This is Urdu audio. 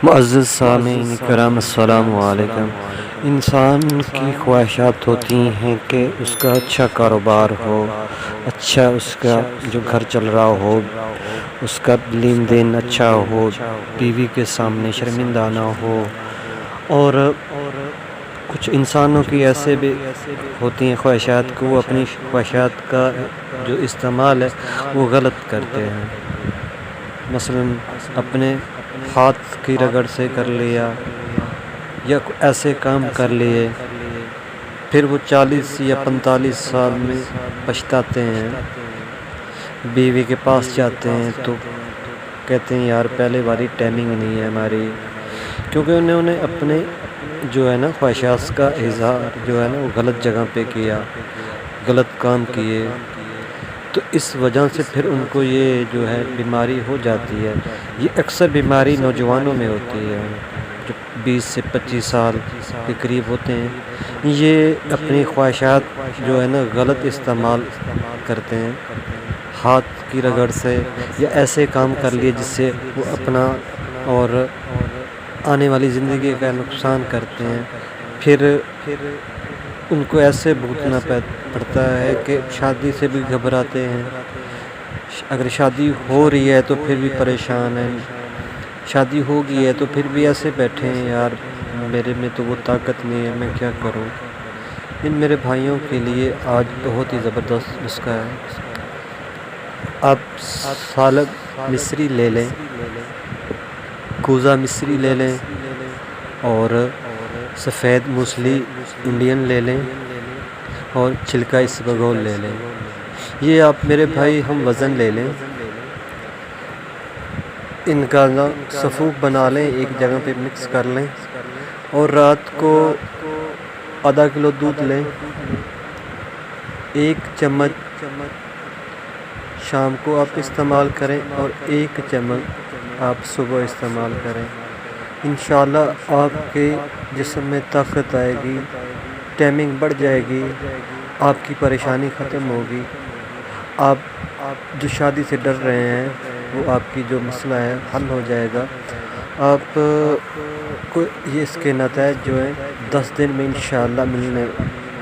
معزز سامعین کرام السلام علیکم۔ انسان کی خواہشات ہوتی ہیں کہ اس کا اچھا کاروبار ہو، اچھا اس کا جو گھر چل رہا ہو، اس کا لین دین اچھا ہو، بیوی کے سامنے شرمندہ نہ ہو، اور کچھ انسانوں کی ایسے بھی ہوتی ہیں خواہشات کہ وہ اپنی خواہشات کا جو استعمال ہے وہ غلط کرتے ہیں۔ مثلا اپنے ہاتھ کی رگڑ سے کر لیا یا ایسے کام کر لیے، پھر وہ 40 یا 45 سال میں پچھتاتے ہیں، بیوی کے پاس جاتے ہیں تو کہتے ہیں یار پہلے والی ٹائمنگ نہیں ہے ہماری، کیونکہ انہوں نے اپنے جو ہے نا خواہشات کا اظہار جو ہے نا وہ غلط جگہ پہ کیا، غلط کام کیے، تو اس وجہ سے پھر ان کو یہ جو ہے بیماری ہو جاتی ہے۔ یہ اکثر بیماری نوجوانوں میں ہوتی ہے جو 20 سے 25 سال کے قریب ہوتے ہیں۔ یہ اپنی خواہشات جو ہے نا غلط استعمال کرتے ہیں، ہاتھ کی رگڑ سے یا ایسے کام کر لیے جس سے وہ اپنا اور آنے والی زندگی کا نقصان کرتے ہیں۔ پھر ان کو ایسے بھوگتنا پڑتا ہے کہ شادی سے بھی گھبراتے ہیں، اگر شادی ہو رہی ہے تو پھر بھی پریشان ہیں، شادی ہو گئی ہے تو پھر بھی ایسے بیٹھے ہیں یار میرے میں تو وہ طاقت نہیں ہے، میں کیا کروں۔ ان میرے بھائیوں کے لیے آج بہت ہی زبردست نسخہ ہے۔ آپ سالب مصری لے لیں، کوزہ مصری لے لیں، اور سفید موسلی انڈین لے لیں، اور چھلکا اسبگول لے لیں۔ یہ آپ میرے بھائی ہم وزن لے لیں، ان کا صفوف بنا لیں، ایک جگہ پہ مکس کر لیں، اور رات کو آدھا کلو دودھ لیں، 1 چمچ شام کو آپ استعمال کریں اور 1 چمچ آپ صبح استعمال کریں۔ انشاءاللہ آپ کے جسم میں طاقت آئے گی، ٹائمنگ بڑھ جائے گی، آپ کی پریشانی ختم ہوگی، آپ جو شادی سے ڈر رہے ہیں وہ آپ کی جو مسئلہ ہے حل ہو جائے گا۔ آپ کو یہ اس کے نتائج جو ہیں 10 دن میں انشاءاللہ ملنے